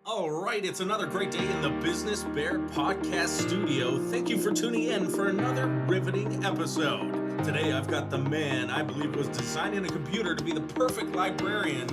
All right, it's another great day in the Business B.E.A.R podcast studio. Thank you for tuning in for another riveting episode. Today I've got the man I believe was designed in a computer to be the perfect librarian.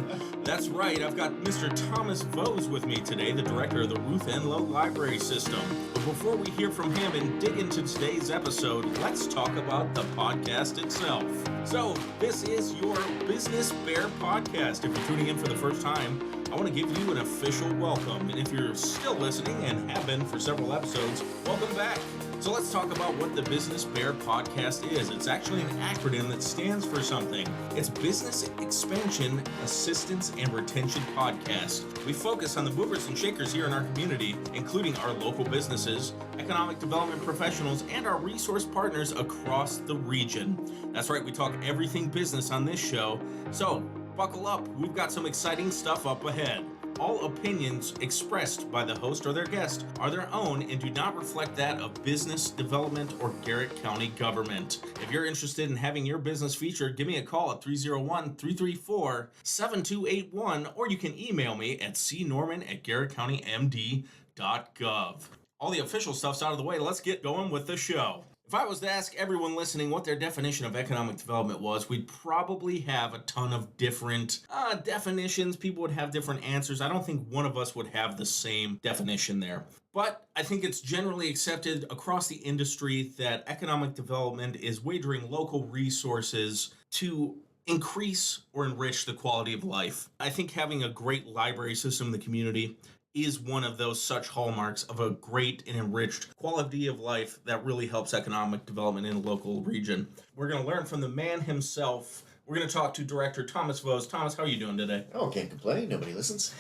That's right, I've got Mr. Thomas Vose with me today, the director of the Ruth Enlow library system. But before we hear from him and dig into today's episode, let's talk about the podcast itself. So, this is your Business B.E.A.R podcast. If you're tuning in for the first time, I want to give you an official welcome, and if you're still listening and have been for several episodes, welcome back. So let's talk about what the Business B.E.A.R podcast is. It's actually an acronym that stands for something. It's Business Expansion, Assistance, and Retention Podcast. We focus on the movers and shakers here in our community, including our local businesses, economic development professionals, and our resource partners across the region. That's right, we talk everything business on this show. So, buckle up, we've got some exciting stuff up ahead. All opinions expressed by the host or their guest are their own and do not reflect that of business development or Garrett County government. If you're interested in having your business featured, give me a call at 301-334-7281, or you can email me at cnorman@garrettcountymd.gov. All the official stuff's out of the way. Let's get going with the show. If I was to ask everyone listening what their definition of economic development was, we'd probably have a ton of different definitions. People would have different answers. I don't think one of us would have the same definition there. But I think it's generally accepted across the industry that economic development is wagering local resources to increase or enrich the quality of life. I think having a great library system in the community is one of those such hallmarks of a great and enriched quality of life that really helps economic development in a local region. We're going to learn from the man himself. We're going to talk to Director Thomas Vose. Thomas, how are you doing today? Oh, can't complain. Nobody listens.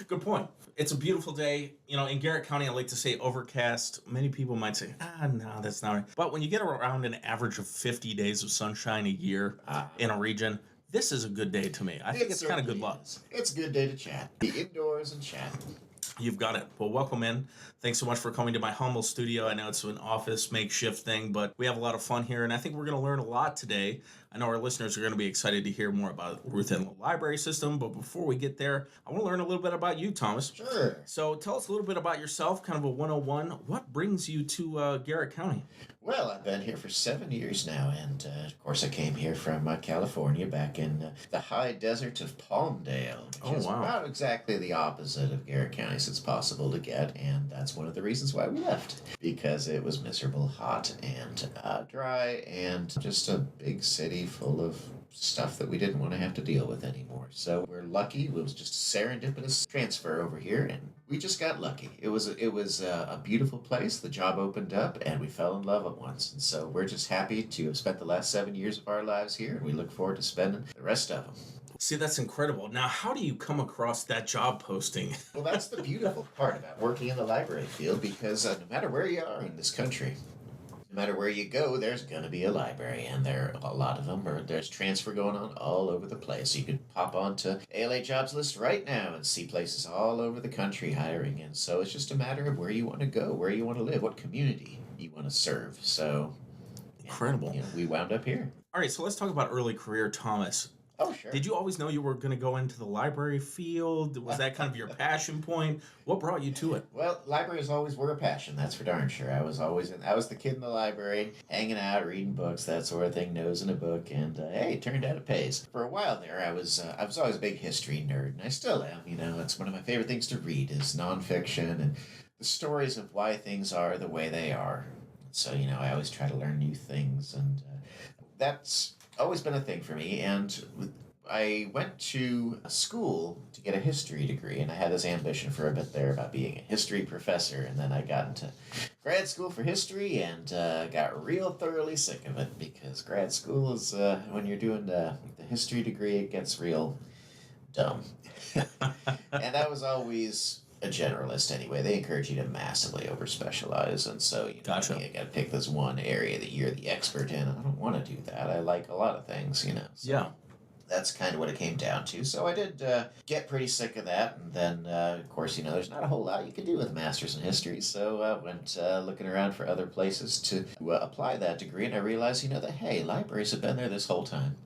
Good point. It's a beautiful day. You know, in Garrett County, I like to say overcast. Many people might say, no, that's not right. But when you get around an average of 50 days of sunshine a year in a region, this is a good day to me. I think it's kind of good luck. It's a good day to chat. Be indoors and chat. You've got it. Well, welcome in. Thanks so much for coming to my humble studio. I know it's an office makeshift thing, but we have a lot of fun here, and I think we're going to learn a lot today. I know our listeners are going to be excited to hear more about Ruth Enlow Library System, but before we get there, I want to learn a little bit about you, Thomas. Sure. So tell us a little bit about yourself, kind of a 101. What brings you to Garrett County? Well, I've been here for 7 years now, and of course I came here from California, back in the high desert of Palmdale, which is about exactly the opposite of Garrett County, so it's possible to get, and that's one of the reasons why we left, because it was miserable, hot, and dry, and just a big city full of stuff that we didn't want to have to deal with anymore. So we're lucky. It was just a serendipitous transfer over here, and we just got lucky. It was a beautiful place. The job opened up, and we fell in love at once. And so we're just happy to have spent the last 7 years of our lives here, and we look forward to spending the rest of them. See, that's incredible. Now, how do you come across that job posting? Well, that's the beautiful part about working in the library field, because no matter where you are in this country, no matter where you go, there's going to be a library, and there are a lot of them. There's transfer going on all over the place. You could pop onto ALA jobs list right now and see places all over the country hiring. And so it's just a matter of where you want to go, where you want to live, what community you want to serve. So incredible. We wound up here. All right, so let's talk about early career, Thomas. Oh, sure. Did you always know you were going to go into the library field? Was that kind of your passion point? What brought you to it? Well, libraries always were a passion, that's for darn sure. I was the kid in the library, hanging out, reading books, that sort of thing, nose in a book, and hey, it turned out it pays. For a while there, I was always a big history nerd, and I still am. You know, it's one of my favorite things to read is nonfiction and the stories of why things are the way they are. So, you know, I always try to learn new things, and that's always been a thing for me. And I went to school to get a history degree, and I had this ambition for a bit there about being a history professor, and then I got into grad school for history and got real thoroughly sick of it, because grad school is, when you're doing the history degree, it gets real dumb. And I was always a generalist anyway. They encourage you to massively over-specialize, and so you got to pick this one area that you're the expert in. I don't want to do that. I like a lot of things, you know. So yeah. That's kind of what it came down to. So I did get pretty sick of that, and then, of course, you know, there's not a whole lot you can do with a master's in history, so I went looking around for other places to apply that degree, and I realized, you know, that, hey, libraries have been there this whole time.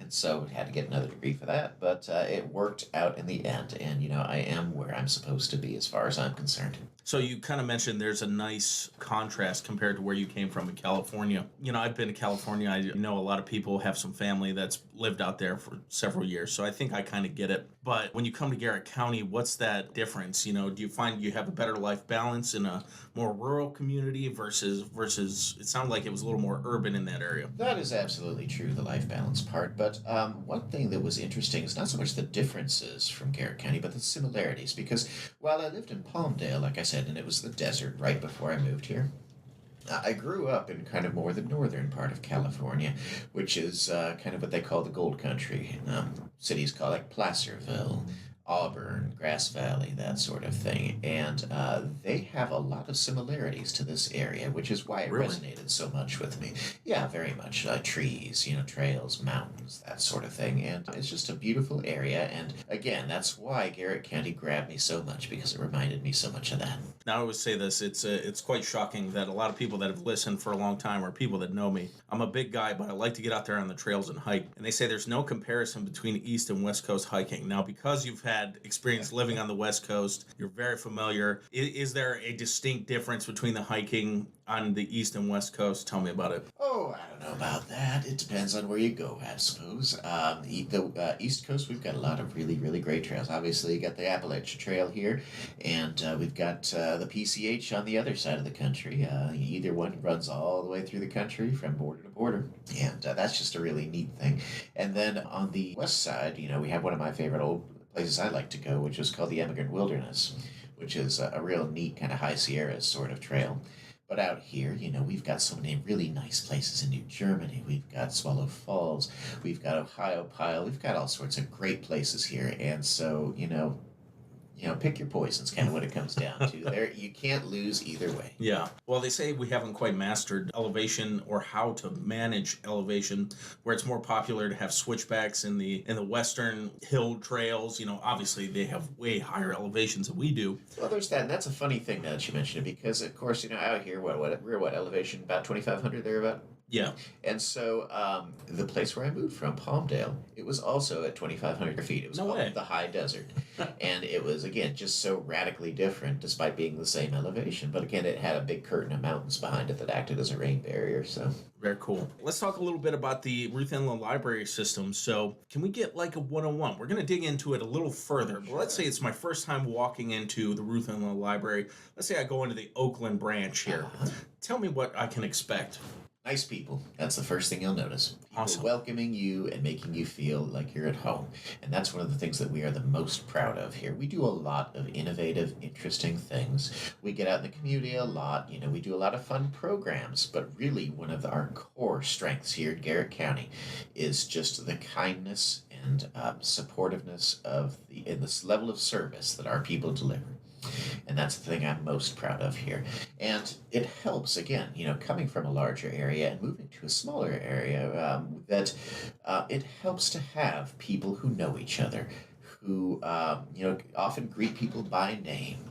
And so had to get another degree for that, but it worked out in the end. And, I am where I'm supposed to be as far as I'm concerned. So you kind of mentioned there's a nice contrast compared to where you came from in California. I've been to California. I know a lot of people have some family that's lived out there for several years, so I think I kind of get it. But when you come to Garrett County, what's that difference? Do you find you have a better life balance in a more rural community versus it sounded like it was a little more urban in that area? That is absolutely true, the life balance part. But one thing that was interesting is not so much the differences from Garrett County, but the similarities. Because while I lived in Palmdale, like I said, and it was the desert right before I moved here, I grew up in kind of more the northern part of California, which is kind of what they call the gold country. Cities called like Placerville, Auburn, Grass Valley, that sort of thing. And they have a lot of similarities to this area, which is why it Really? resonated so much with me. Yeah, very much. Trees, trails, mountains, that sort of thing. And it's just a beautiful area. And again, that's why Garrett County grabbed me so much, because it reminded me so much of that. Now, I always say this, it's quite shocking that a lot of people that have listened for a long time, or people that know me, I'm a big guy, but I like to get out there on the trails and hike. And they say there's no comparison between East and West Coast hiking. Now, because you've had experience living on the West Coast, you're very familiar. Is there a distinct difference between the hiking on the East and West Coast? Tell me about it. Oh, I don't know about that. It depends on where you go, I suppose. The East Coast, we've got a lot of really, really great trails. Obviously, you got the Appalachian Trail here, and we've got the PCH on the other side of the country. Either one runs all the way through the country from border to border, and that's just a really neat thing. And then on the west side, we have one of my favorite old places I like to go, which is called the Emigrant Wilderness, which is a real neat kind of High Sierras sort of trail. But out here, we've got so many really nice places in New Germany. We've got Swallow Falls. We've got Ohio Pile. We've got all sorts of great places here. And so, pick your poisons, kind of what it comes down to. There, you can't lose either way. Yeah. Well, they say we haven't quite mastered elevation, or how to manage elevation, where it's more popular to have switchbacks in the western hill trails. Obviously they have way higher elevations than we do. Well, there's that, and that's a funny thing now that you mentioned it, because of course, out here, we're elevation, about 2,500 there, about. Yeah. And so the place where I moved from, Palmdale, it was also at 2,500 feet. It was No called way. the High Desert. And it was, again, just so radically different despite being the same elevation. But again, it had a big curtain of mountains behind it that acted as a rain barrier. So Very cool. Let's talk a little bit about the Ruth Enlow library system. So can we get like a 101? We're going to dig into it a little further. But let's say it's my first time walking into the Ruth Enlow library. Let's say I go into the Oakland branch here. Tell me what I can expect. nice people. That's the first thing you'll notice. People Awesome. welcoming you and making you feel like you're at home. And that's one of the things that we are the most proud of here. We do a lot of innovative, interesting things. We get out in the community a lot. We do a lot of fun programs. But really, one of our core strengths here in Garrett County is just the kindness and supportiveness in this level of service that our people deliver. And that's the thing I'm most proud of here. And it helps, again, coming from a larger area and moving to a smaller area, that it helps to have people who know each other, who, often greet people by name,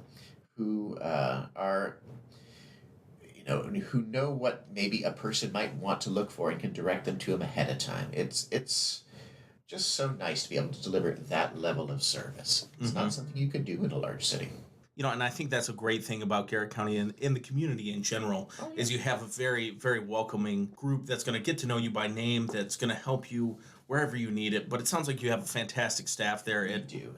who are, who know what maybe a person might want to look for and can direct them to them ahead of time. It's just so nice to be able to deliver that level of service. It's not something you could do in a large city. And I think that's a great thing about Garrett County and in the community in general, is you have a very, very welcoming group that's going to get to know you by name, that's going to help you wherever you need it. But it sounds like you have a fantastic staff there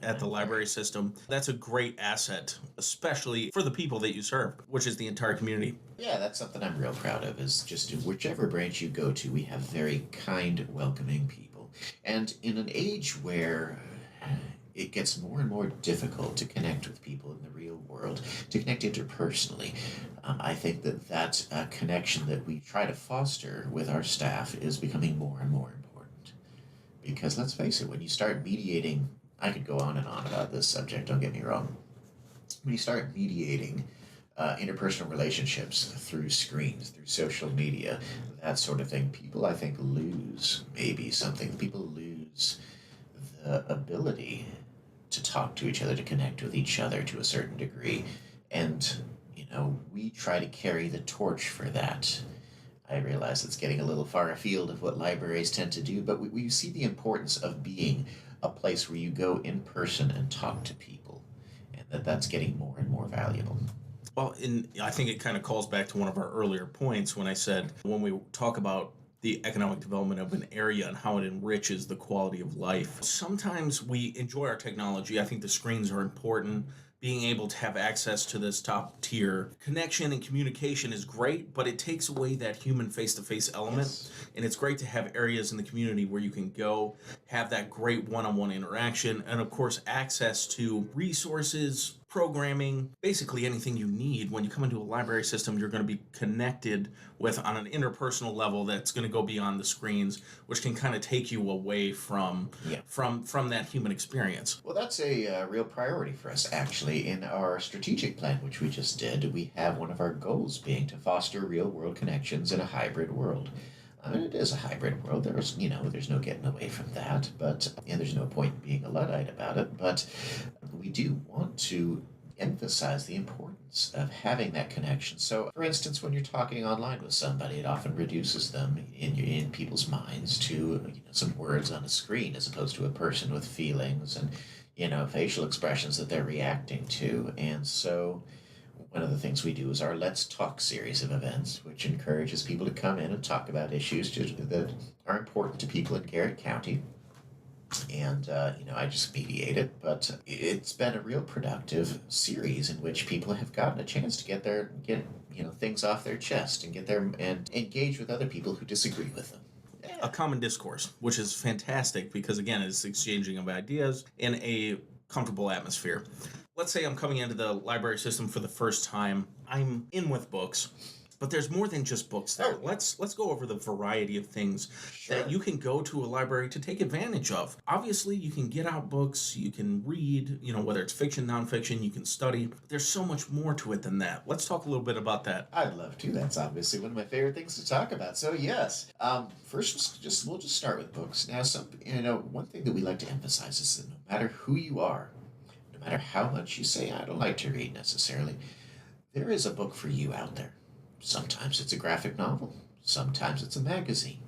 at the library system. That's a great asset, especially for the people that you serve, which is the entire community. Yeah, that's something I'm real proud of, is just whichever branch you go to, we have very kind, welcoming people. And in an age where it gets more and more difficult to connect with people in the real world, to connect interpersonally, I think that connection that we try to foster with our staff is becoming more and more important. Because let's face it, when you start mediating, I could go on and on about this subject, don't get me wrong. When you start mediating interpersonal relationships through screens, through social media, that sort of thing, people, I think, lose maybe something. People lose the ability to talk to each other, to connect with each other to a certain degree. And, we try to carry the torch for that. I realize it's getting a little far afield of what libraries tend to do, but we see the importance of being a place where you go in person and talk to people, and that's getting more and more valuable. Well, I think it kind of calls back to one of our earlier points when I said when we talk about the economic development of an area and how it enriches the quality of life. Sometimes we enjoy our technology. I think the screens are important. Being able to have access to this top tier connection and communication is great, but it takes away that human face-to-face element. Yes. And it's great to have areas in the community where you can go, have that great one-on-one interaction, and of course, access to resources, programming, basically anything you need. When you come into a library system, you're going to be connected with on an interpersonal level that's going to go beyond the screens, which can kind of take you away from that human experience. Well, that's a real priority for us, actually. In our strategic plan, which we just did, we have one of our goals being to foster real-world connections in a hybrid world. It is a hybrid world. There's no getting away from that, but there's no point in being a Luddite about it. But we do want to emphasize the importance of having that connection. So, for instance, when you're talking online with somebody, it often reduces them in people's minds to some words on a screen as opposed to a person with feelings and facial expressions that they're reacting to. And so one of the things we do is our Let's Talk series of events, which encourages people to come in and talk about issues that are important to people in Garrett County. And, I just mediate it, but it's been a real productive series in which people have gotten a chance to get things off their chest and engage with other people who disagree with them. A common discourse, which is fantastic because, again, it's exchanging of ideas in a comfortable atmosphere. Let's say I'm coming into the library system for the first time. I'm in with books, but there's more than just books there. Let's go over the variety of things that you can go to a library to take advantage of. Obviously, you can get out books, you can read, whether it's fiction, nonfiction, you can study. But there's so much more to it than that. Let's talk a little bit about that. I'd love to. That's obviously one of my favorite things to talk about. So yes, first we'll just start with books. Now, one thing that we like to emphasize is that no matter who you are, no matter how much you say I don't like to read necessarily, there is a book for you out there. Sometimes it's a graphic novel, sometimes it's a magazine,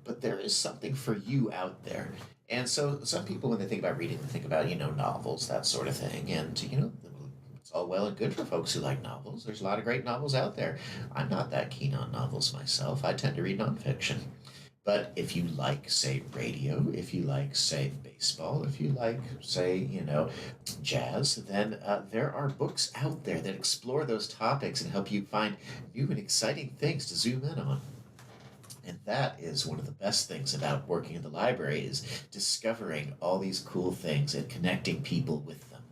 but there is something for you out there. And so some people, when they think about reading, they think about, novels, that sort of thing. And, it's all well and good for folks who like novels. There's a lot of great novels out there. I'm not that keen on novels myself. I tend to read nonfiction. But if you like, say, radio, if you like, say, baseball, if you like, say, jazz, then there are books out there that explore those topics and help you find new and exciting things to zoom in on. And that is one of the best things about working in the library, is discovering all these cool things and connecting people with them.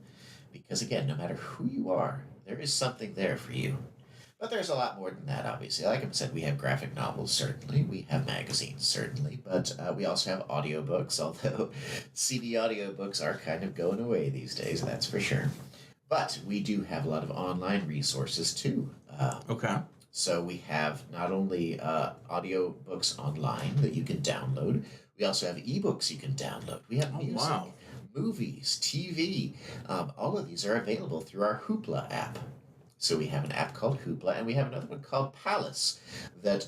Because again, no matter who you are, there is something there for you. But there's a lot more than that, obviously. Like I said, we have graphic novels, certainly. We have magazines, certainly. But we also have audiobooks, although CD audiobooks are kind of going away these days, that's for sure. But we do have a lot of online resources, too. Okay. So we have not only audiobooks online that you can download, we also have ebooks you can download. We have music, movies, TV. All of these are available through our Hoopla app. So we have an app called Hoopla, and we have another one called Palace that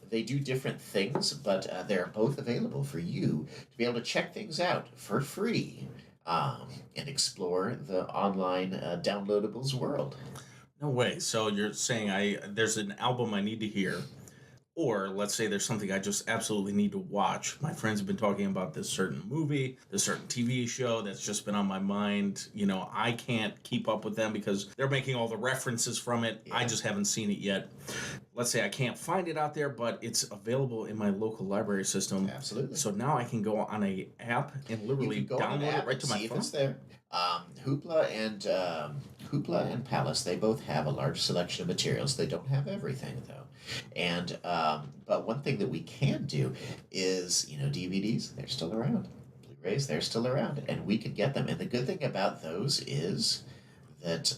they do different things, but they're both available for you to be able to check things out for free and explore the online downloadables world. No way. So you're saying there's an album I need to hear, or let's say there's something I just absolutely need to watch. My friends have been talking about this certain movie, this certain TV show that's just been on my mind. I can't keep up with them because they're making all the references from it. Yeah. I just haven't seen it yet. Let's say I can't find it out there, but it's available in my local library system. Absolutely. So now I can go on a app and literally download it right to my phone. It's there. Hoopla and Palace, they both have a large selection of materials. They don't have everything, though. And but one thing that we can do is, DVDs, they're still around. Blu-rays, they're still around, and we can get them. And the good thing about those is that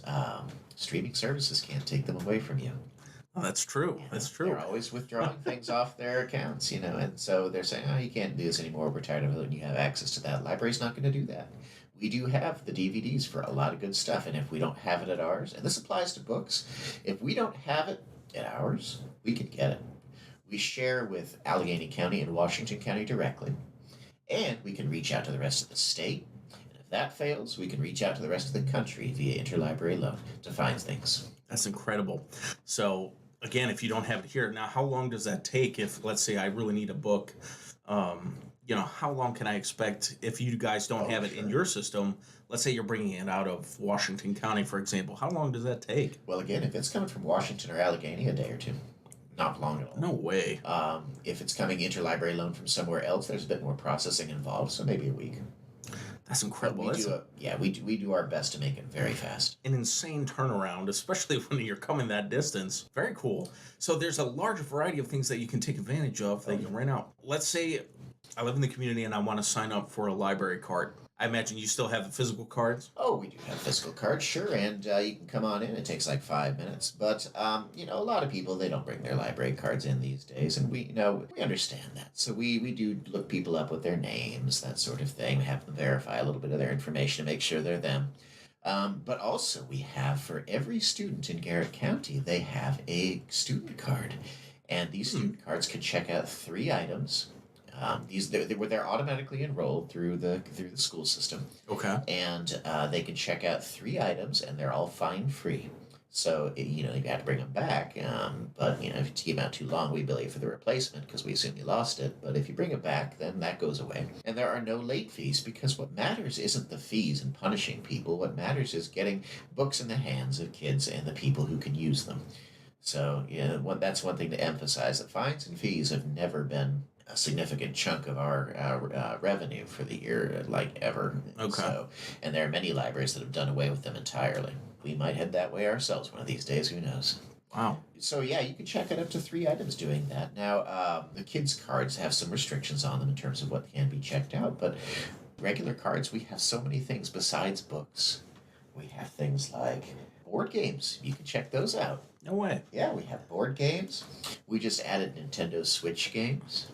streaming services can't take them away from you. Oh, that's true. That's true. They're always withdrawing things off their accounts, and so they're saying, you can't do this anymore. We're tired of it, and you have access to that. Library's not going to do that. We do have the DVDs for a lot of good stuff, and if we don't have it at ours, and this applies to books, if we don't have it at ours, we can get it. We share with Allegheny County and Washington County directly, and we can reach out to the rest of the state. And if that fails, we can reach out to the rest of the country via interlibrary loan to find things. That's incredible. So, again, if you don't have it here, now how long does that take if, let's say, I really need a book? How long can I expect if you guys don't have it in your system? Let's say you're bringing it out of Washington County, for example. How long does that take? Well, again, if it's coming from Washington or Allegheny, a day or two. Not long at all. No way. If it's coming interlibrary loan from somewhere else, there's a bit more processing involved, so maybe a week. That's incredible. We do our best to make it very fast. An insane turnaround, especially when you're coming that distance. Very cool. So there's a large variety of things that you can take advantage of that you can rent out. Let's say I live in the community and I want to sign up for a library card. I imagine you still have the physical cards? Oh, we do have physical cards, sure, and you can come on in. It takes like 5 minutes, but a lot of people, they don't bring their library cards in these days, and we understand that. So we do look people up with their names, that sort of thing. We have them verify a little bit of their information to make sure they're them. But also we have, for every student in Garrett County, they have a student card, and these student cards can check out 3 items. They're automatically enrolled through the school system. Okay. And they can check out 3 items, and they're all fine free. So you have to bring them back. But if you keep them out too long, we bill you for the replacement because we assume you lost it. But if you bring it back, then that goes away. And there are no late fees, because what matters isn't the fees and punishing people. What matters is getting books in the hands of kids and the people who can use them. So that's one thing to emphasize. That fines and fees have never been a significant chunk of our revenue for the year, like ever. Okay. And there are many libraries that have done away with them entirely. We might head that way ourselves one of these days. Who knows? Wow. So yeah, you can check out up to 3 items doing that. Now, the kids' cards have some restrictions on them in terms of what can be checked out, but regular cards, we have so many things besides books. We have things like board games. You can check those out. No way. Yeah, we have board games. We just added Nintendo Switch games.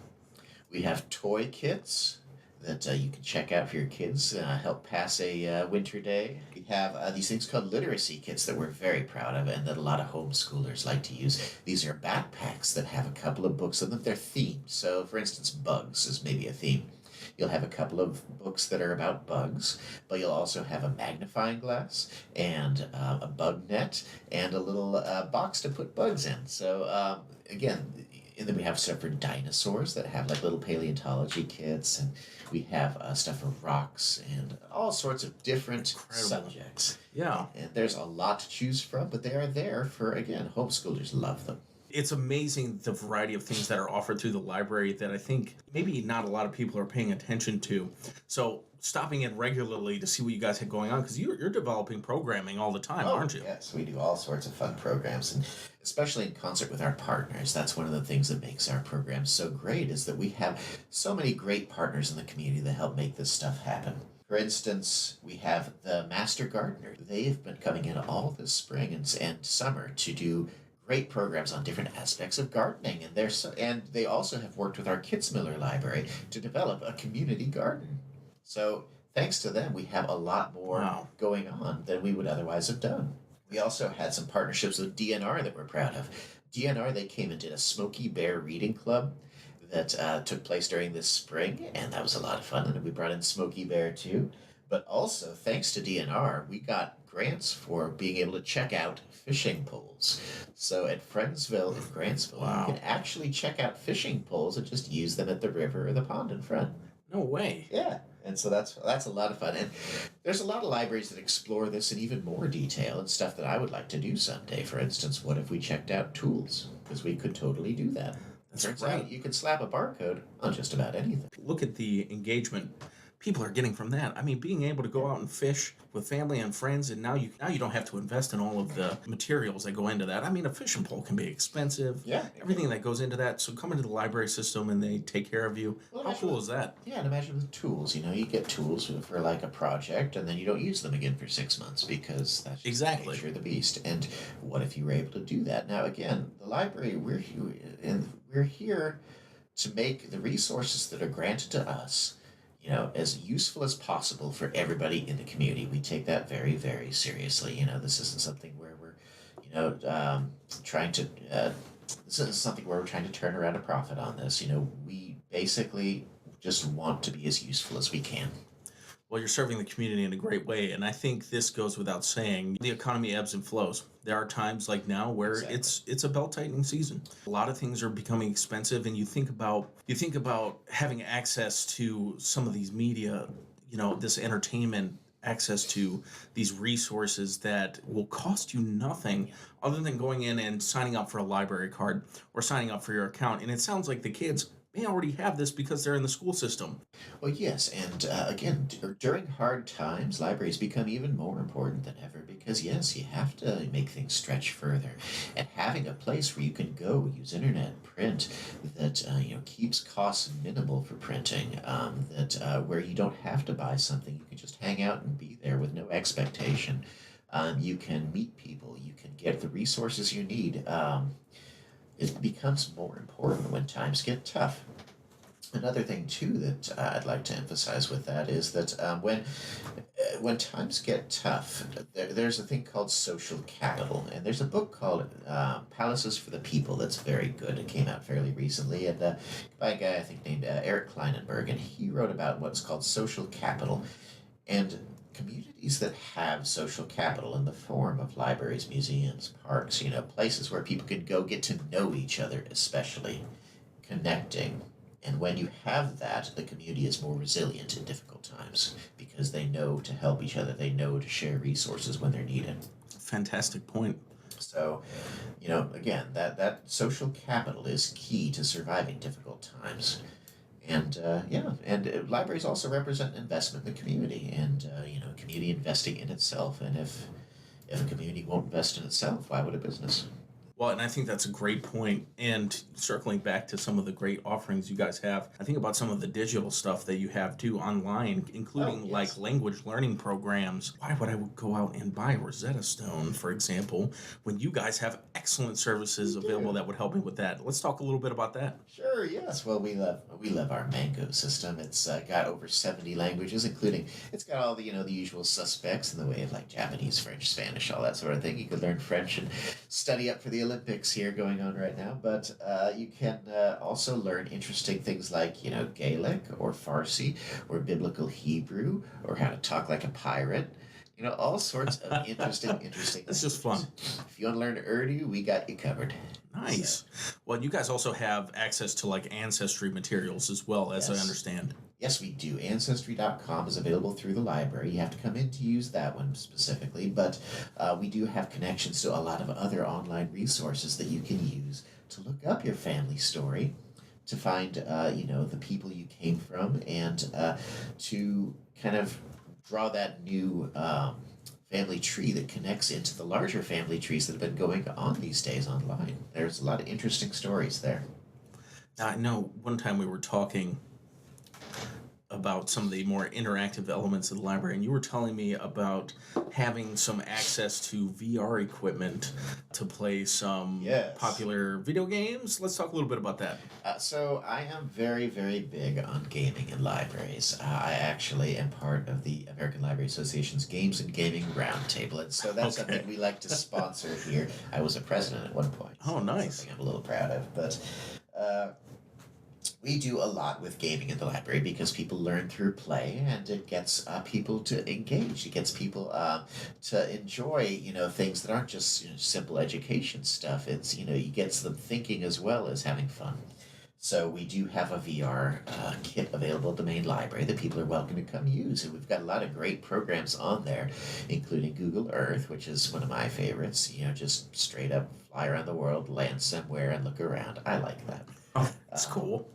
We have toy kits that you can check out for your kids, help pass a winter day. We have these things called literacy kits that we're very proud of and that a lot of homeschoolers like to use. These are backpacks that have a couple of books in them. They're themed. So, for instance, bugs is maybe a theme. You'll have a couple of books that are about bugs, but you'll also have a magnifying glass and a bug net and a little box to put bugs in. So, again, and then we have stuff for dinosaurs that have like little paleontology kits, and we have stuff for rocks and all sorts of different subjects. Yeah. And there's a lot to choose from, but they are there for, again, homeschoolers love them. It's amazing the variety of things that are offered through the library that I think maybe not a lot of people are paying attention to. So stopping in regularly to see what you guys have going on, because you're developing programming all the time, aren't you? Yes, we do all sorts of fun programs, and especially in concert with our partners. That's one of the things that makes our program so great, is that we have so many great partners in the community that help make this stuff happen. For instance, we have the Master Gardener. They've been coming in all this spring and summer to do great programs on different aspects of gardening, and they also have worked with our Kitzmiller Library to develop a community garden. So thanks to them, we have a lot more going on than we would otherwise have done. We also had some partnerships with DNR that we're proud of. DNR, they came and did a Smoky Bear reading club that took place during this spring, and that was a lot of fun, and we brought in Smoky Bear too. But also, thanks to DNR, we got grants for being able to check out fishing poles. So at Friendsville in Grantsville, you can actually check out fishing poles and just use them at the river or the pond in front. No way. Yeah, and so that's a lot of fun. And there's a lot of libraries that explore this in even more detail, and stuff that I would like to do someday. For instance, what if we checked out tools? Because we could totally do that. Turns out you can slap a barcode on just about anything. Look at the engagement people are getting from that. I mean, being able to go out and fish with family and friends, and now you don't have to invest in all of the materials that go into that. I mean, a fishing pole can be expensive. Yeah. Everything that goes into that. So coming to the library system and they take care of you. Well, how cool is that? Yeah, and imagine with tools. You get tools for like a project, and then you don't use them again for 6 months because that's just the nature of the beast. And what if you were able to do that? Now, again, the library, we're here to make the resources that are granted to us as useful as possible for everybody in the community. We take that very, very seriously. This isn't something where we're, trying to This isn't something where we're trying to turn around a profit on this. You know, we basically just want to be as useful as we can. Well, you're serving the community in a great way, and I think this goes without saying. The economy ebbs and flows. There are times like now where Exactly. it's a belt tightening season. A lot of things are becoming expensive, and you think about having access to some of these media, this entertainment, access to these resources that will cost you nothing other than going in and signing up for a library card or signing up for your account. And it sounds like the kids may already have this because they're in the school system. Well, yes, and again, during hard times, libraries become even more important than ever because, yes, you have to make things stretch further. And having a place where you can go, use internet, print, that keeps costs minimal for printing, where you don't have to buy something, you can just hang out and be there with no expectation. You can meet people, you can get the resources you need. It becomes more important when times get tough. Another thing too that I'd like to emphasize with that is that when times get tough, there's a thing called social capital, and there's a book called Palaces for the People that's very good. It came out fairly recently, and by a guy I think named Eric Kleinenberg, and he wrote about what's called social capital, and communities that have social capital in the form of libraries, museums, parks, places where people can go get to know each other, especially connecting. And when you have that, the community is more resilient in difficult times because they know to help each other. They know to share resources when they're needed. Fantastic point. So, again, that social capital is key to surviving difficult times. And libraries also represent investment in the community, and community investing in itself. And if a community won't invest in itself, why would a business? Well, and I think that's a great point. And circling back to some of the great offerings you guys have, I think about some of the digital stuff that you have too online, including like language learning programs. Why would I go out and buy Rosetta Stone, for example, when you guys have excellent services available that would help me with that? Let's talk a little bit about that. Sure, yes. Well, we love our Mango system. It's got over 70 languages, including it's got all the usual suspects in the way of like Japanese, French, Spanish, all that sort of thing. You could learn French and study up for the Olympics here going on right now, but you can also learn interesting things like Gaelic or Farsi or biblical Hebrew or how to talk like a pirate. All sorts of interesting. It's just fun. If you want to learn Urdu, we got you covered. Nice. So. Well, you guys also have access to like ancestry materials as well, as I understand. Yes, we do. Ancestry.com is available through the library. You have to come in to use that one specifically, but we do have connections to a lot of other online resources that you can use to look up your family story, to find, the people you came from, and to kind of draw that new family tree that connects into the larger family trees that have been going on these days online. There's a lot of interesting stories there. Now, I know one time we were talking about some of the more interactive elements of the library, and you were telling me about having some access to VR equipment to play some popular video games. Let's talk a little bit about that. So I am very, very big on gaming in libraries. I actually am part of the American Library Association's Games and Gaming Roundtable, and so that's something we like to sponsor here. I was a president at one point. So nice. Something I'm a little proud of, but we do a lot with gaming in the library because people learn through play, and it gets people to engage. It gets people to enjoy, things that aren't just simple education stuff. It's, you get them thinking as well as having fun. So we do have a VR kit available at the main library that people are welcome to come use. And we've got a lot of great programs on there, including Google Earth, which is one of my favorites. Just straight up fly around the world, land somewhere, and look around. I like that. Oh, that's cool.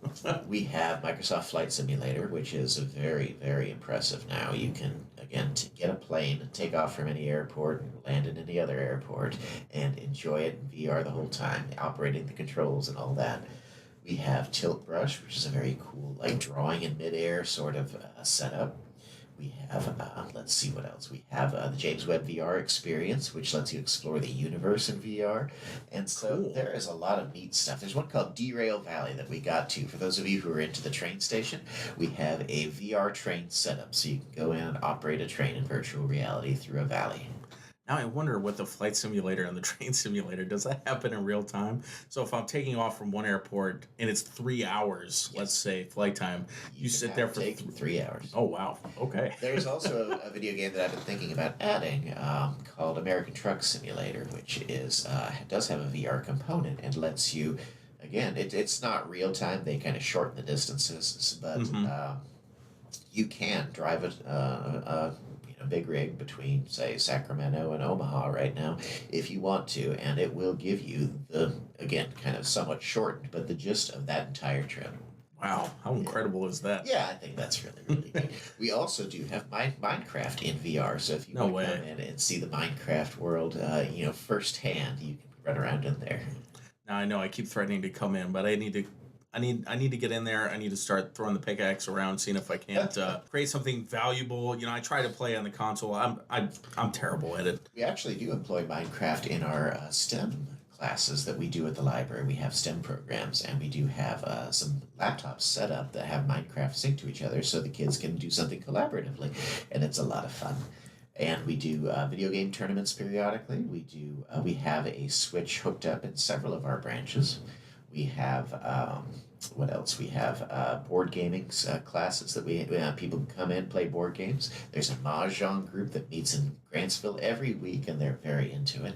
We have Microsoft Flight Simulator, which is very, very impressive now. You can, again, get a plane, take off from any airport, land in any other airport, and enjoy it in VR the whole time, operating the controls and all that. We have Tilt Brush, which is a very cool, like drawing in midair sort of setup. We have, let's see what else. We have the James Webb VR experience, which lets you explore the universe in VR. And so there is a lot of neat stuff. There's one called Derail Valley that we got to. For those of you who are into the train station, we have a VR train setup. So you can go in and operate a train in virtual reality through a valley. Now I wonder with the flight simulator and the train simulator, does that happen in real time? So if I'm taking off from one airport and it's 3 hours, let's Yes. say flight time, You you can sit have there it for take 3 hours. oh wow, okay. There's also a video game that I've been thinking about adding called American Truck Simulator, which is does have a VR component and lets you, again, it's not real time. They kind of shorten the distances, but Hmm. you can drive a big rig between, say, Sacramento and Omaha right now if you want to, and it will give you the, again, kind of somewhat shortened, but the gist of that entire trip. Wow, how Yeah. incredible is that? Yeah, I think that's really, really neat. We also do have Minecraft in VR, so if you No want to come way. in and see the Minecraft world, firsthand, you can run around in there. Now I know I keep threatening to come in, but I need to get in there. I need to start throwing the pickaxe around, seeing if I can't create something valuable. I try to play on the console. I'm terrible at it. We actually do employ Minecraft in our STEM classes that we do at the library. We have STEM programs, and we do have some laptops set up that have Minecraft sync to each other so the kids can do something collaboratively, and it's a lot of fun. And we do video game tournaments periodically. We have a Switch hooked up in several of our branches. We have what else? We have board gaming classes that people can come in, play board games. There's a mahjong group that meets in Grantsville every week, and they're very into it.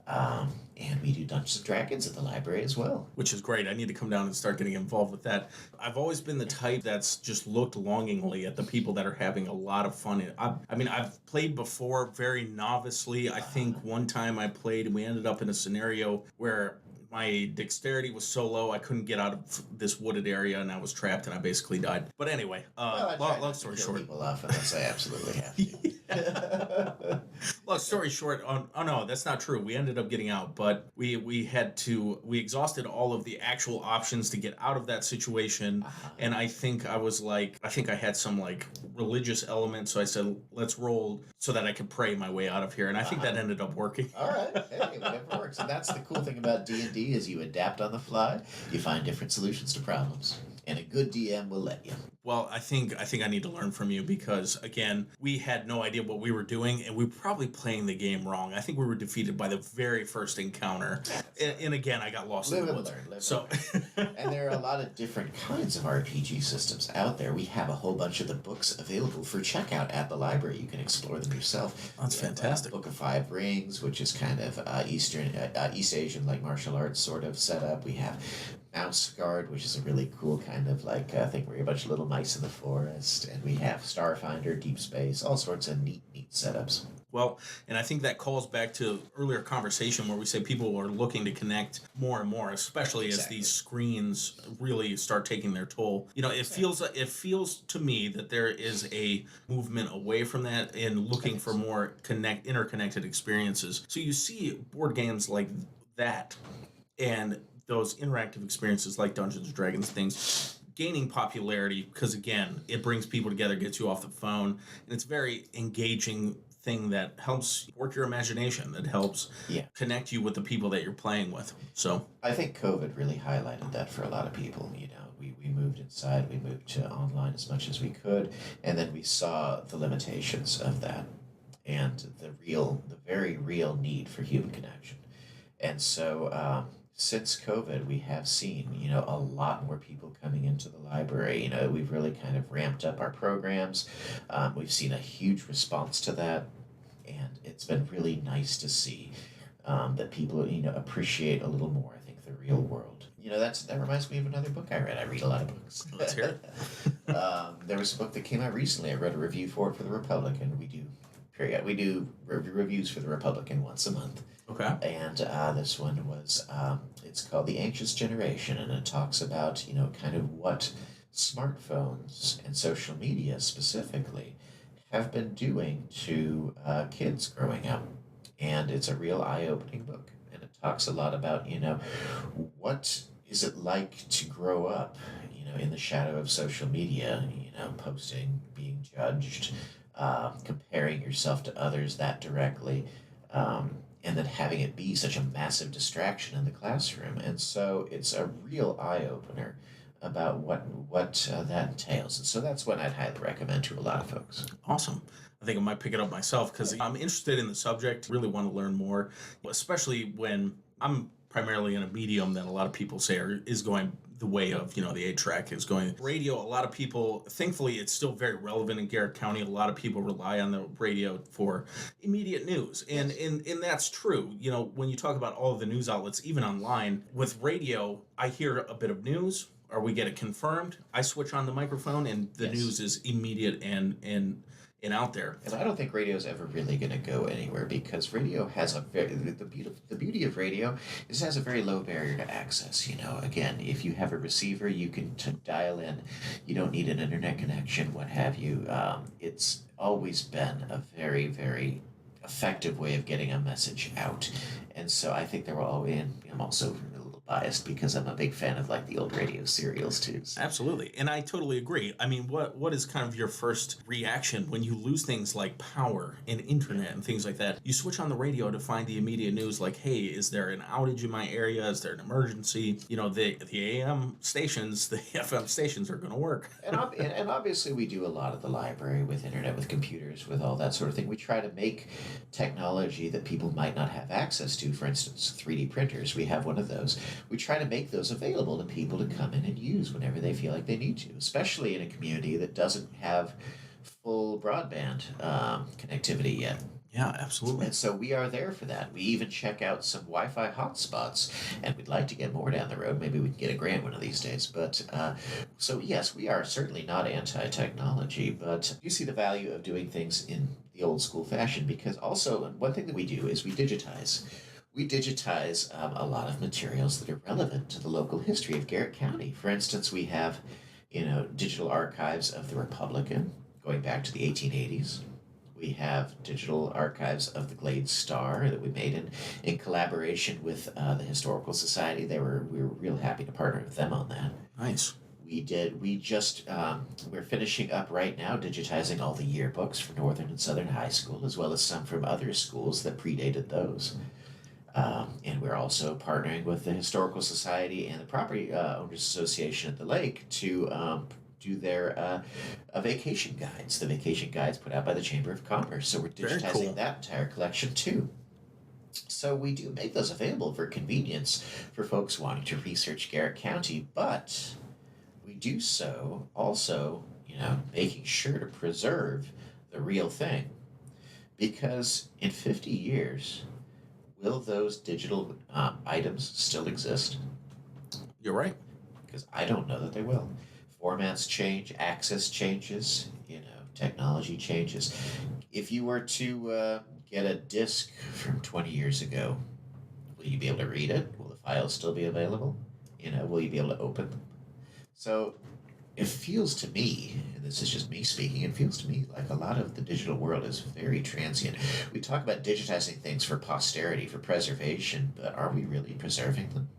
And we do Dungeons and Dragons at the library as well. Which is great. I need to come down and start getting involved with that. I've always been the type that's just looked longingly at the people that are having a lot of fun. I mean, I've played before very novicely. I think one time I played and we ended up in a scenario where my dexterity was so low I couldn't get out of this wooded area and I was trapped and I basically died. But anyway, Well, I try long not to story kill short. people off unless I absolutely have to. Long story short, oh no, that's not true. We ended up getting out, but we exhausted all of the actual options to get out of that situation. And I think I had some like religious element, so I said, let's roll so that I could pray my way out of here. And I think that ended up working. All right, hey, whatever works. And that's the cool thing about D&D is you adapt on the fly. You find different solutions to problems, and a good DM will let you. Well, I think I need to learn from you because again, we had no idea what we were doing, and we were probably playing the game wrong. I think we were defeated by the very first encounter, and again, I got lost in Live the and woods. learn. So, And there are a lot of different kinds of RPG systems out there. We have a whole bunch of the books available for checkout at the library. You can explore them yourself. That's We have, fantastic. Book of Five Rings, which is kind of East Asian, like martial arts sort of setup. We have Mouse Guard, which is a really cool kind of like thing where you're a bunch of little mice in the forest. And we have Starfinder, Deep Space, all sorts of neat setups. well, and I think that calls back to earlier conversation where we say people are looking to connect more and more, especially as Exactly. these screens really start taking their toll. It feels to me that there is a movement away from that and looking for more interconnected experiences. So you see board games like that and those interactive experiences like Dungeons and Dragons things gaining popularity because again it brings people together, gets you off the phone, and it's very engaging thing that helps work your imagination, that helps connect you with the people that you're playing with. So I think COVID really highlighted that for a lot of people. We moved inside, we moved to online as much as we could, and then we saw the limitations of that and the very real need for human connection. And so, since COVID, we have seen, a lot more people coming into the library. We've really kind of ramped up our programs. We've seen a huge response to that, and it's been really nice to see that people, appreciate a little more, I think, the real world. That reminds me of another book I read. I read a lot of books. let's hear it. There was a book that came out recently. I read a review for it for the Republican. We do reviews for the Republican once a month. Okay. And this one was, it's called The Anxious Generation, and it talks about, kind of what smartphones and social media specifically have been doing to kids growing up. And it's a real eye-opening book. And it talks a lot about, what is it like to grow up, in the shadow of social media, posting, being judged, comparing yourself to others that directly. And then having it be such a massive distraction in the classroom. And so it's a real eye opener about what that entails. And so that's what I'd highly recommend to a lot of folks. Awesome. I think I might pick it up myself because I'm interested in the subject, really want to learn more, especially when I'm primarily in a medium that a lot of people say is going the way of, the 8-track is going. Radio, a lot of people, thankfully, it's still very relevant in Garrett County. A lot of people rely on the radio for immediate news. And that's true. When you talk about all of the news outlets, even online, with radio, I hear a bit of news, or we get it confirmed. I switch on the microphone, and the news is immediate and out there. And I don't think radio is ever really going to go anywhere because radio has the beauty of radio is it has a very low barrier to access. Again, if you have a receiver, you can dial in. You don't need an internet connection, what have you. It's always been a very, very effective way of getting a message out. And so I think there will always, I'm also a little biased because I'm a big fan of the old radio serials too. So. Absolutely. And I totally agree. I mean, what is kind of your first reaction when you lose things like power and internet and things like that? You switch on the radio to find the immediate news like, hey, is there an outage in my area? Is there an emergency? The AM stations, the FM stations are going to work. and obviously we do a lot of the library with internet, with computers, with all that sort of thing. We try to make technology that people might not have access to. For instance, 3D printers. We have one of those. We try to make those available to people to come in and use whenever they feel like they need to, especially in a community that doesn't have full broadband connectivity yet. Yeah, absolutely. And so we are there for that. We even check out some Wi-Fi hotspots, and we'd like to get more down the road. Maybe we can get a grant one of these days. But so yes, we are certainly not anti-technology, but you see the value of doing things in the old school fashion because also one thing that we do is we digitize. We digitize a lot of materials that are relevant to the local history of Garrett County. For instance, we have, digital archives of the Republican going back to the 1880s. We have digital archives of the Glade Star that we made in collaboration with the Historical Society. We were real happy to partner with them on that. Nice. We're finishing up right now digitizing all the yearbooks for Northern and Southern High School, as well as some from other schools that predated those. And we're also partnering with the Historical Society and the Property Owners Association at the lake to do their vacation guides. The vacation guides put out by the Chamber of Commerce. So we're digitizing that entire collection too. So we do make those available for convenience for folks wanting to research Garrett County, but we do so also, making sure to preserve the real thing. Because in 50 years, will those digital items still exist? You're right. Because I don't know that they will. Formats change, access changes, technology changes. If you were to get a disc from 20 years ago, will you be able to read it? Will the files still be available? Will you be able to open them? So it feels to me, and this is just me speaking, it feels to me like a lot of the digital world is very transient. We talk about digitizing things for posterity, for preservation, but are we really preserving them?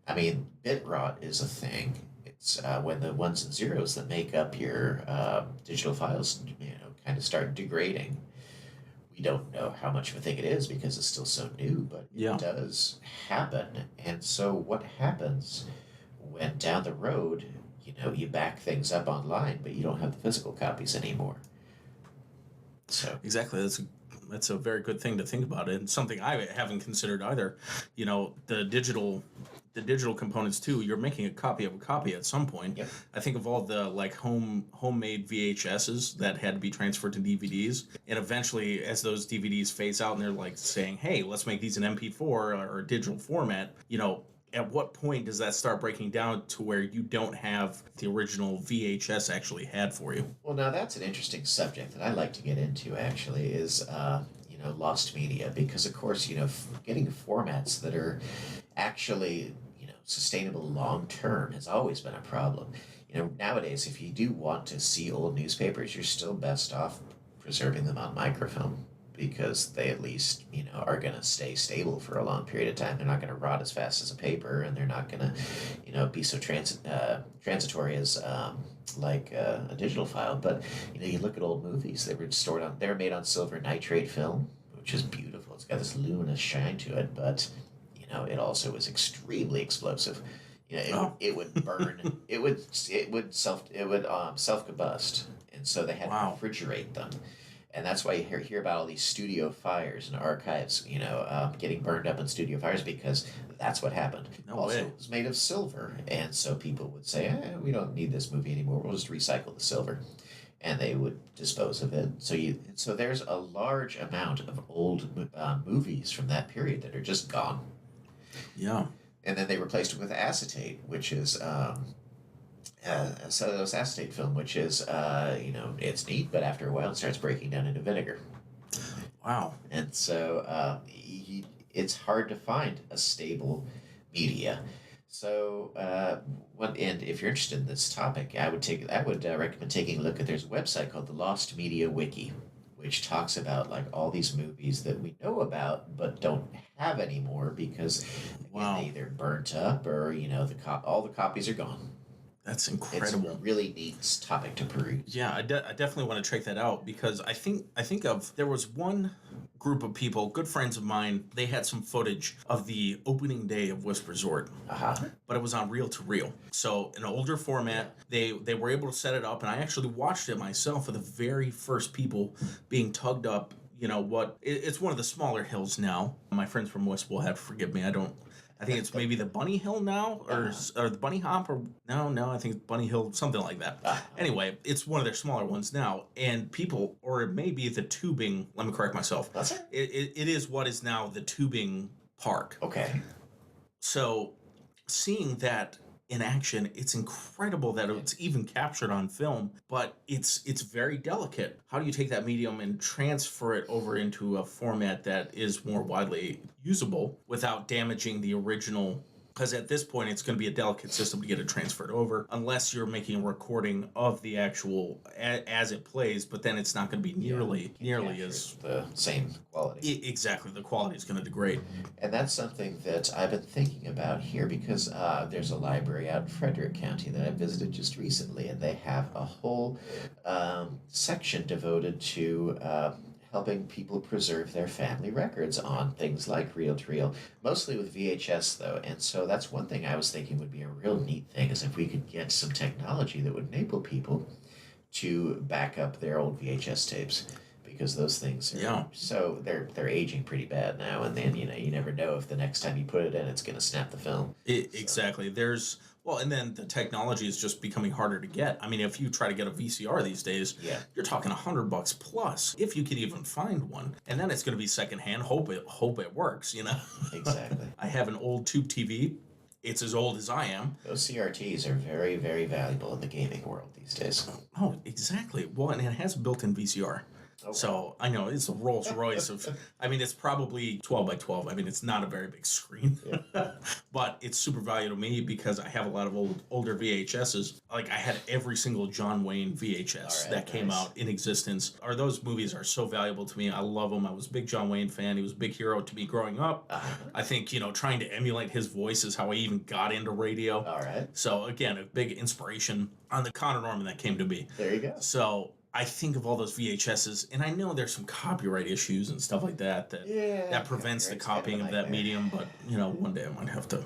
I mean, bit rot is a thing. It's when the ones and zeros that make up your digital files, kind of start degrading. We don't know how much of a thing it is because it's still so new, but it does happen. And so what happens when down the road, you back things up online, but you don't have the physical copies anymore? So exactly, that's a very good thing to think about, and something I haven't considered either. The digital components too. You're making a copy of a copy at some point. Yep. I think of all the homemade VHSs that had to be transferred to DVDs, and eventually, as those DVDs phase out, and they're saying, "Hey, let's make these in MP4 or digital format." At what point does that start breaking down to where you don't have the original VHS actually had for you? Well, now that's an interesting subject that I like to get into, actually, is, lost media. Because, of course, getting formats that are actually, sustainable long-term has always been a problem. Nowadays, if you do want to see old newspapers, you're still best off preserving them on microfilm, because they at least, are going to stay stable for a long period of time. They're not going to rot as fast as a paper, and they're not going to, be so transitory as a digital file. But, you look at old movies, they were made on silver nitrate film, which is beautiful. It's got this luminous shine to it, but, it also is extremely explosive. Oh, it would burn. it would self combust, and so they had to wow. refrigerate them. And that's why you hear about all these studio fires and archives, getting burned up in studio fires because that's what happened. No Also, way. it was made of silver, and so people would say, "We don't need this movie anymore. We'll just recycle the silver," and they would dispose of it. So there's a large amount of old movies from that period that are just gone, Yeah. and then they replaced it with acetate, which is cellulose acetate film, which is, it's neat, but after a while it starts breaking down into vinegar. Wow. And so it's hard to find a stable media. So, and if you're interested in this topic, I would recommend taking a look at. There's a website called the Lost Media Wiki, which talks about like all these movies that we know about but don't have anymore because again, Wow. they either burnt up or all the copies are gone. That's It's incredible. a really neat topic to peruse. Yeah, I definitely want to check that out because I think there was one group of people, good friends of mine. They had some footage of the opening day of Wisp Resort, but it was on reel to reel, so an older format. They were able to set it up, and I actually watched it myself for the very first people being tugged up. It's one of the smaller hills now. My friends from Wisp will have to forgive me. I think it's maybe the Bunny Hill now, or the Bunny Hop, or no, I think it's Bunny Hill, something like that. Anyway, it's one of their smaller ones now, and people, or it may be the tubing. Let me correct myself. That's it. It is what is now the tubing park. Okay. So, seeing that in action, it's incredible that it's even captured on film, but it's very delicate. How do you take that medium and transfer it over into a format that is more widely usable without damaging the original? Because at this point, it's going to be a delicate system to get it transferred over, unless you're making a recording of the actual as it plays. But then it's not going to be nearly as the same quality. Exactly, the quality is going to degrade. And that's something that I've been thinking about here because there's a library out in Frederick County that I visited just recently, and they have a whole section devoted to helping people preserve their family records on things like reel-to-reel, mostly with VHS, though. And so that's one thing I was thinking would be a real neat thing, is if we could get some technology that would enable people to back up their old VHS tapes. Because those things are so they're aging pretty bad now, and then you never know if the next time you put it in, it's going to snap the film. Exactly. And then the technology is just becoming harder to get. I mean, if you try to get a VCR these days, you're talking $100 plus, if you could even find one, and then it's going to be secondhand. Hope it works. Exactly. I have an old tube TV. It's as old as I am. Those CRTs are very, very valuable in the gaming world these days. Oh, exactly. Well, and it has built-in VCR. So I know it's a Rolls Royce of, it's probably 12 by 12. It's not a very big screen, but it's super valuable to me because I have a lot of older VHSs. Like I had every single John Wayne VHS that came out in existence. Those movies are so valuable to me. I love them. I was a big John Wayne fan. He was a big hero to me growing up. I think, trying to emulate his voice is how I even got into radio. All right. So again, a big inspiration on the Connor Norman that came to be. There you go. So I think of all those VHSs, and I know there's some copyright issues and stuff like that prevents the copying of that medium, but, one day I might have to.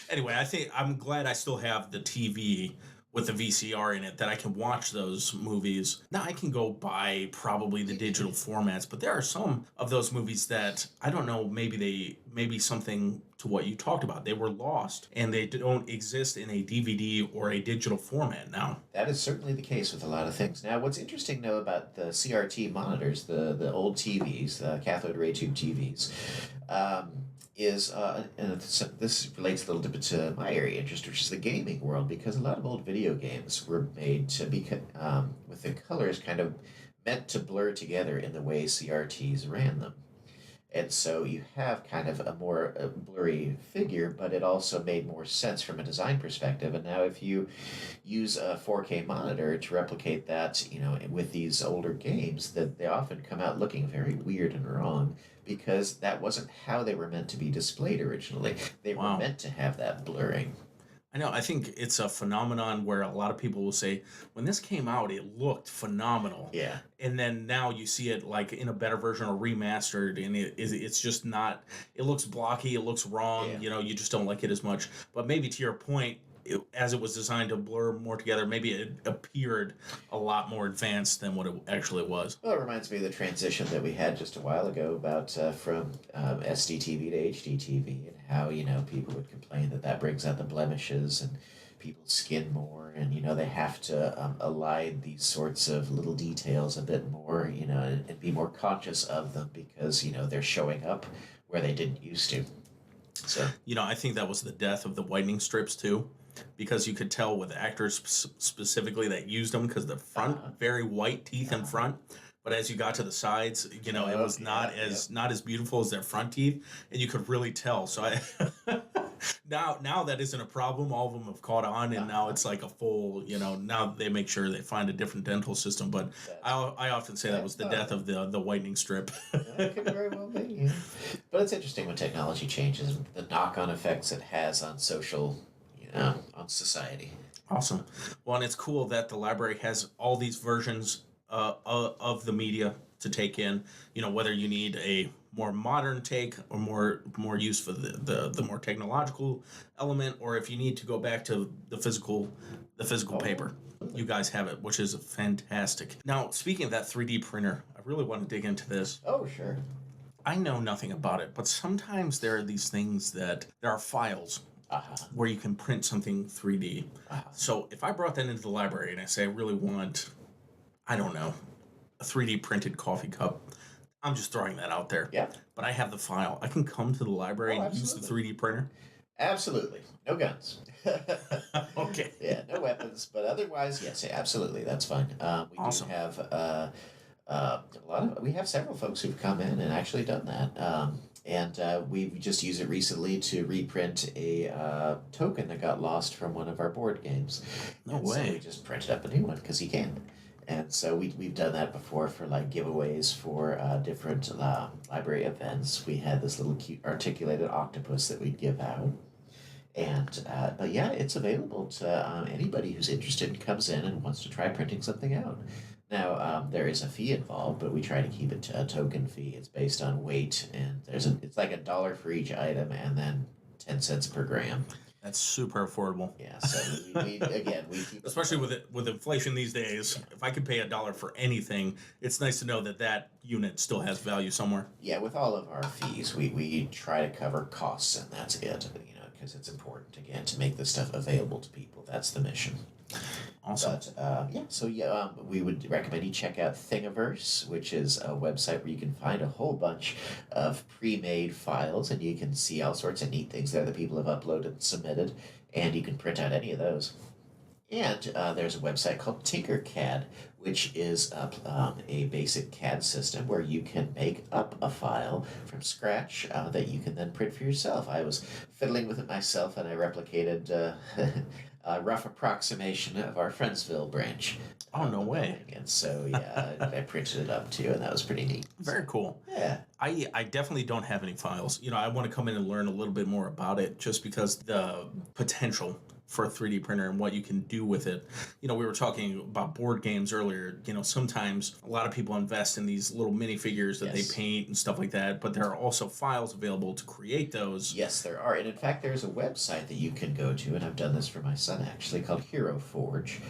Anyway, I'm glad I still have the TV with the VCR in it that I can watch those movies. Now I can go buy probably the digital formats, but there are some of those movies that I don't know, maybe something to what you talked about. They were lost and they don't exist in a DVD or a digital format now. That is certainly the case with a lot of things. Now, what's interesting though about the CRT monitors, the old TVs, the cathode ray tube TVs, and this relates a little bit to my area of interest, which is the gaming world, because a lot of old video games were made to be with the colors kind of meant to blur together in the way CRTs ran them. And so you have kind of a more blurry figure, but it also made more sense from a design perspective. And now if you use a 4K monitor to replicate that, with these older games, that they often come out looking very weird and wrong, because that wasn't how they were meant to be displayed originally. They were meant to have that blurring. I know. I think it's a phenomenon where a lot of people will say, when this came out, it looked phenomenal. Yeah. And then now you see it like in a better version or remastered, and it's just not, it looks blocky, it looks wrong, Yeah. you just don't like it as much. But maybe to your point, as it was designed to blur more together, maybe it appeared a lot more advanced than what it actually was. Well, it reminds me of the transition that we had just a while ago about from SDTV to HDTV, and how people would complain that that brings out the blemishes and people skin more, and they have to align these sorts of little details a bit more, and be more conscious of them because they're showing up where they didn't used to. So I think that was the death of the whitening strips too, because you could tell with actors specifically that used them, because the front very white teeth in front, but as you got to the sides, it was not as beautiful as their front teeth, and you could really tell. So I now that isn't a problem. All of them have caught on, and now it's like a full. Now they make sure they find a different dental system. But I often say that was the death of the whitening strip. That could very well be. Yeah. But it's interesting when technology changes, the knock-on effects it has on social. On society. Awesome. Well, and it's cool that the library has all these versions of the media to take in. Whether you need a more modern take or more use for the more technological element, or if you need to go back to the physical paper, you guys have it, which is fantastic. Now, speaking of that 3D printer, I really want to dig into this. Oh, sure. I know nothing about it, but sometimes there are these things that there are files. Where you can print something 3D. So if I brought that into the library and I say I really want, I don't know, a 3D printed coffee cup, I'm just throwing that out there. Yeah. But I have the file. I can come to the library and use the 3D printer. Absolutely. No guns. Okay. Yeah, no weapons, but otherwise, yes, absolutely, that's fine. We awesome. do have we have several folks who've come in and actually done that. And we just used it recently to reprint a token that got lost from one of our board games. No way. So we just printed up a new one because you can. And so we've done that before for like giveaways for different library events. We had this little cute articulated octopus that we'd give out. And but yeah, it's available to anybody who's interested and comes in and wants to try printing something out. Now, there is a fee involved, but we try to keep it to a token fee. It's based on weight, and it's like $1 for each item, and then 10 cents per gram. That's super affordable. Yeah, so we keep especially with inflation these days. Yeah. If I could pay $1 for anything, it's nice to know that unit still has value somewhere. Yeah, with all of our fees, we try to cover costs, and that's it. Because it's important again to make this stuff available to people. That's the mission. Awesome. But we would recommend you check out Thingiverse, which is a website where you can find a whole bunch of pre-made files, and you can see all sorts of neat things there that people have uploaded and submitted, and you can print out any of those. And there's a website called Tinkercad, which is a basic CAD system where you can make up a file from scratch that you can then print for yourself. I was fiddling with it myself, and I replicated a rough approximation of our Friendsville branch. Oh, no way. And so, yeah, I printed it up too, and that was pretty neat. Very cool. Yeah. I definitely don't have any files. I want to come in and learn a little bit more about it just because the potential for a 3D printer and what you can do with it. We were talking about board games earlier. Sometimes a lot of people invest in these little minifigures that they paint and stuff like that, but there are also files available to create those. Yes, there are. And in fact, there's a website that you can go to, and I've done this for my son actually, called Hero Forge.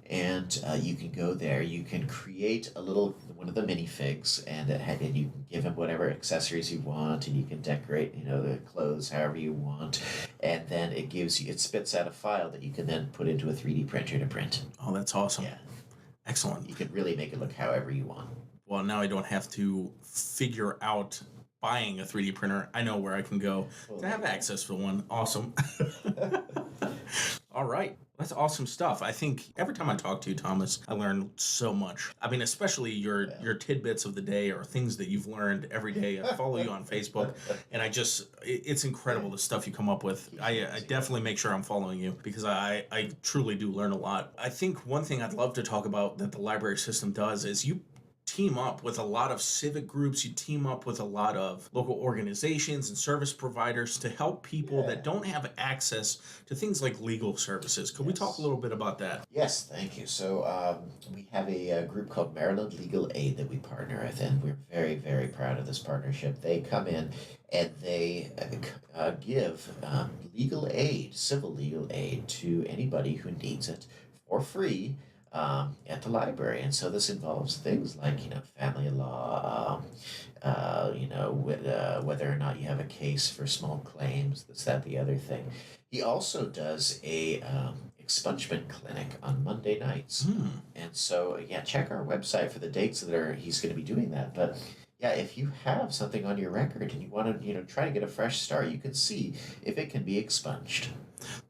And you can go there, you can create one of the minifigs, and you can give him whatever accessories you want, and you can decorate, the clothes however you want. And then it spits out a file that you can then put into a 3D printer to print. Oh, that's awesome. Yeah. Excellent. You can really make it look however you want. Well, now I don't have to figure out buying a 3D printer. I know where I can go to have access to one. Awesome. All right. That's awesome stuff. I think every time I talk to you, Thomas, I learn so much. I mean, especially your tidbits of the day or things that you've learned every day. I follow you on Facebook, and it's incredible the stuff you come up with. I definitely make sure I'm following you because I truly do learn a lot. I think one thing I'd love to talk about that the library system does is you team up with a lot of civic groups, you team up with a lot of local organizations and service providers to help people that don't have access to things like legal services. Could we talk a little bit about that? Yes, thank you. So we have a group called Maryland Legal Aid that we partner with, and we're very, very proud of this partnership. They come in and they give legal aid, civil legal aid, to anybody who needs it for free at the library. And so this involves things like, family law, whether or not you have a case for small claims, this, that, the other thing. He also does a expungement clinic on Monday nights. And so, check our website for the dates that he's going to be doing that. But yeah, if you have something on your record and you want to, try to get a fresh start, you can see if it can be expunged.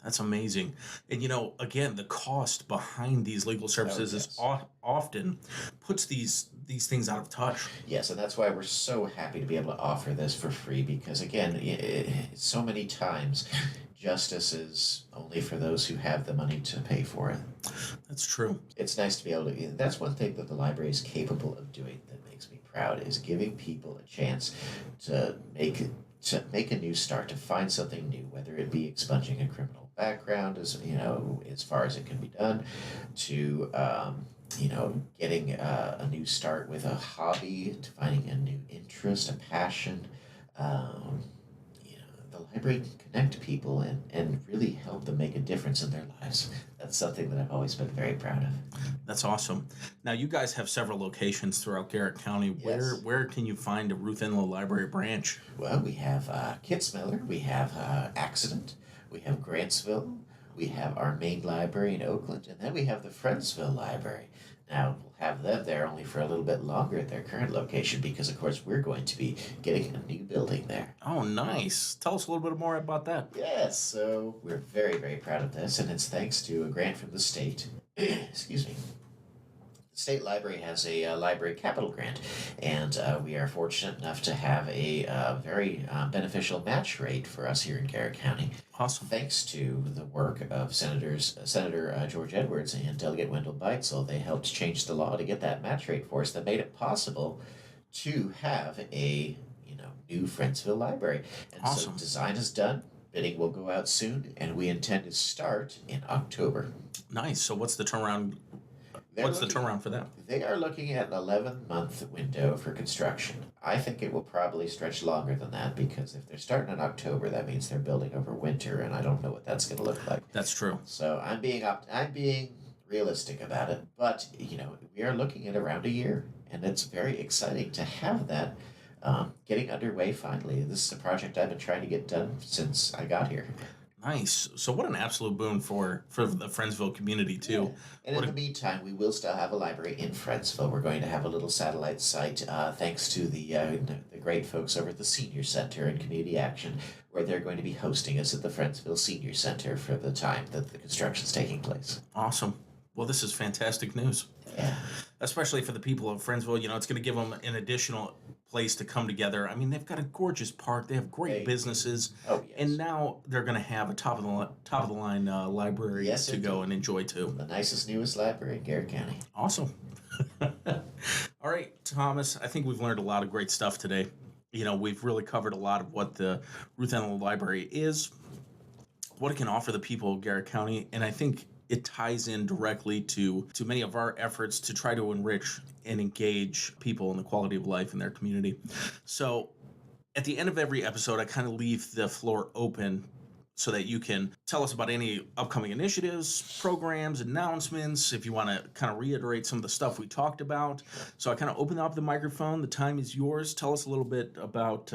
That's amazing. And, again, the cost behind these legal services is often puts these things out of touch. Yes, and that's why we're so happy to be able to offer this for free, because, again, so many times justice is only for those who have the money to pay for it. That's true. It's nice to be able to, that's one thing that the library is capable of doing that makes me proud, is giving people a chance to make a new start, to find something new, whether it be expunging a criminal background, as far as it can be done, to getting a new start with a hobby, to finding a new interest, a passion. The library can connect people and really help them make a difference in their lives. That's something that I've always been very proud of. That's awesome. Now, you guys have several locations throughout Garrett County. Yes. Where can you find a Ruth Enlow Library branch? Well, we have Kitzmiller, we have Accident, we have Grantsville, we have our main library in Oakland, and then we have the Friendsville Library. Now, we'll have them there only for a little bit longer at their current location because, of course, we're going to be getting a new building there. Oh, nice. Tell us a little bit more about that. Yes, so we're very, very proud of this, and it's thanks to a grant from the state. Excuse me. The state library has a library capital grant, and we are fortunate enough to have a very beneficial match rate for us here in Garrett County. Awesome. Thanks to the work of Senator George Edwards and Delegate Wendell Beitzel, they helped change the law to get that match rate for us that made it possible to have a new Friendsville library. And awesome. So design is done. Bidding will go out soon, and we intend to start in October. Nice. So what's the turnaround? The turnaround for that? They are looking at an 11-month window for construction. I think it will probably stretch longer than that, because if they're starting in October, that means they're building over winter, and I don't know what that's going to look like. That's true. So I'm being realistic about it, but we are looking at around a year, and it's very exciting to have that getting underway finally. This is a project I've been trying to get done since I got here. Nice. So what an absolute boon for the Friendsville community, too. Yeah. And in the meantime, we will still have a library in Friendsville. We're going to have a little satellite site thanks to the great folks over at the Senior Center and Community Action, where they're going to be hosting us at the Friendsville Senior Center for the time that the construction's taking place. Awesome. Well, this is fantastic news. Yeah. Especially for the people of Friendsville. It's going to give them an additional place to come together. I mean, they've got a gorgeous park. They have great businesses. Oh, yes. And now they're going to have a top of the line library to go and enjoy, too. The nicest, newest library in Garrett County. Awesome. All right, Thomas, I think we've learned a lot of great stuff today. We've really covered a lot of what the Ruth Enlow Library is, what it can offer the people of Garrett County, and I think it ties in directly to many of our efforts to try to enrich and engage people in the quality of life in their community. So at the end of every episode, I kind of leave the floor open so that you can tell us about any upcoming initiatives, programs, announcements, if you want to kind of reiterate some of the stuff we talked about. So I kind of open up the microphone. The time is yours. Tell us a little bit about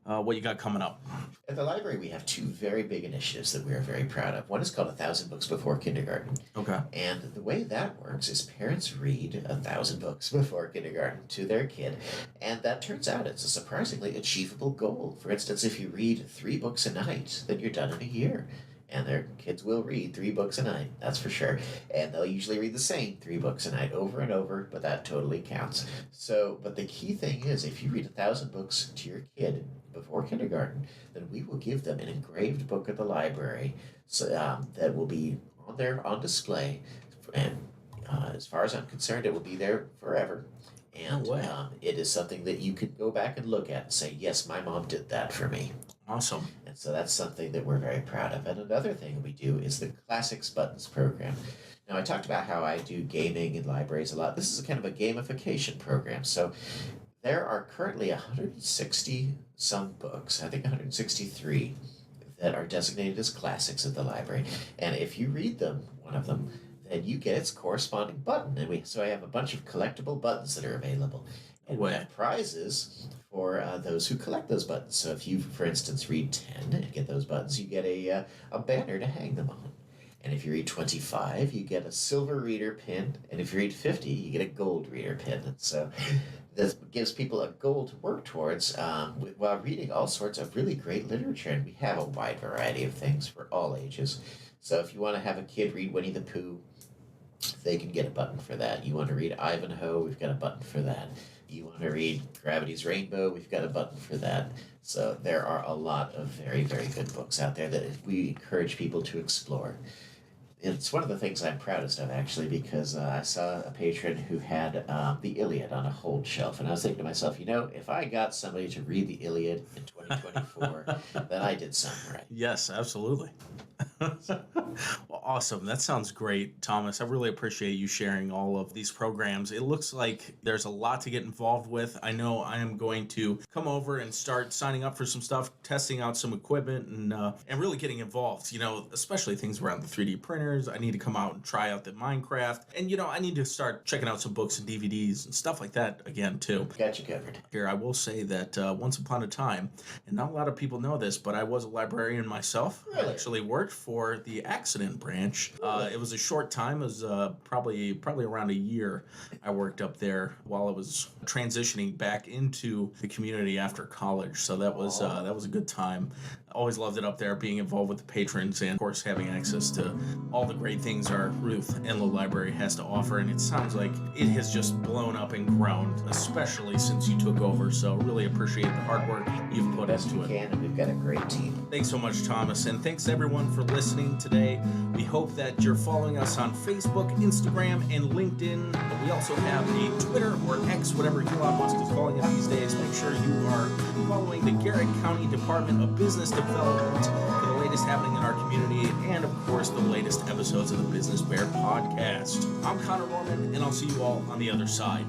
what you got coming up. At the library, we have two very big initiatives that we are very proud of. One is called 1,000 Books Before Kindergarten. Okay. And the way that works is parents read 1,000 books before kindergarten to their kid, and that turns out it's a surprisingly achievable goal. For instance, if you read 3 books a night, then you're done in a year. And their kids will read 3 books a night, that's for sure. And they'll usually read the same 3 books a night over and over, but that totally counts. So, but the key thing is, if you read 1,000 books to your kid before kindergarten, then we will give them an engraved book at the library so, that will be on display. And as far as I'm concerned, it will be there forever. And No way. it is something that you could go back and look at and say, yes, my mom did that for me. Awesome. And so that's something that we're very proud of. And another thing we do is the Classics Buttons program. Now, I talked about how I do gaming in libraries a lot. This is a kind of a gamification program. So there are currently 160 some books, I think 163, that are designated as classics at the library. And if you read them, one of them, then you get its corresponding button. And so I have a bunch of collectible buttons that are available. And we have prizes for those who collect those buttons. So if you, for instance, read 10 and get those buttons, you get a banner to hang them on. And if you read 25, you get a silver reader pin. And if you read 50, you get a gold reader pin. And so this gives people a goal to work towards while reading all sorts of really great literature. And we have a wide variety of things for all ages. So if you want to have a kid read Winnie the Pooh, they can get a button for that. You want to read Ivanhoe, we've got a button for that. You want to read Gravity's Rainbow, we've got a button for that. So there are a lot of very, very good books out there that we encourage people to explore. It's one of the things I'm proudest of, actually, because I saw a patron who had the Iliad on a hold shelf, and I was thinking to myself, if I got somebody to read the Iliad in 2024, then I did something right. Yes, absolutely. Well, awesome. That sounds great, Thomas. I really appreciate you sharing all of these programs. It looks like there's a lot to get involved with. I know I am going to come over and start signing up for some stuff, testing out some equipment, and really getting involved, especially things around the 3D printers. I need to come out and try out the Minecraft. And, I need to start checking out some books and DVDs and stuff like that again, too. Got you covered. Here, I will say that once upon a time, and not a lot of people know this, but I was a librarian myself. Really? I actually worked for the accident branch. It was a short time. It was probably around a year I worked up there while I was transitioning back into the community after college. So that was a good time. Always loved it up there, being involved with the patrons and, of course, having access to all the great things our Ruth Enlow Library has to offer. And it sounds like it has just blown up and grown, especially since you took over. So really appreciate the hard work you've put into it. And we've got a great team. Thanks so much, Thomas. And thanks, everyone, for listening today. We hope that you're following us on Facebook, Instagram, and LinkedIn. But we also have a Twitter or X, whatever Elon Musk is calling it these days. Make sure you are following the Garrett County Department of Business Development for the latest happening in our community and, of course, the latest episodes of the Business B.E.A.R. podcast. I'm Connor Norman, and I'll see you all on the other side.